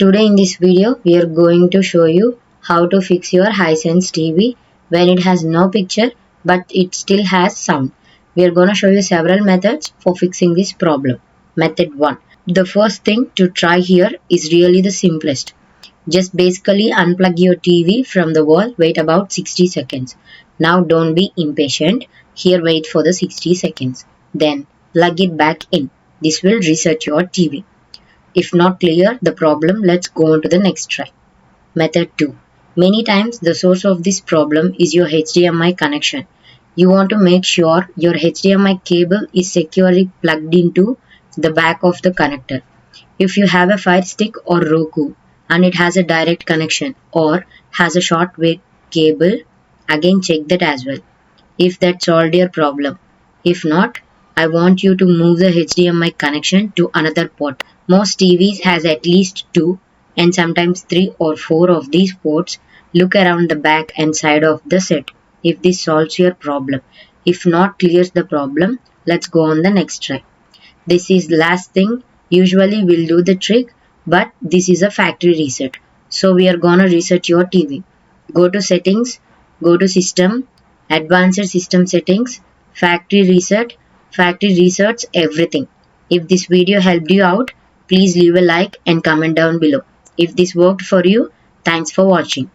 Today in this video, we are going to show you how to fix your Hisense TV when it has no picture but it still has sound. We are going to show you several methods for fixing this problem. Method 1. The first thing to try here is really the simplest. Just basically unplug your TV from the wall, wait about 60 seconds. Now don't be impatient, here wait for the 60 seconds. Then plug it back in. This will reset your TV. If not clear the problem, let's go on to the next try. Method 2. Many times the source of this problem is your HDMI connection. You want to make sure your HDMI cable is securely plugged into the back of the connector. If you have a Fire Stick or Roku and it has a direct connection or has a short wave cable, again check that as well. If that solved your problem. If not, I want you to move the HDMI connection to another port. Most TVs has at least 2 and sometimes 3 or 4 of these ports. Look around the back and side of the set if this solves your problem. If not clears the problem, let's go on the next try. This is last thing, usually will do the trick, but this is a factory reset. So we are gonna reset your TV. Go to settings, go to system, advanced system settings, factory resets everything. If this video helped you out, please leave a like and comment down below. If this worked for you, thanks for watching.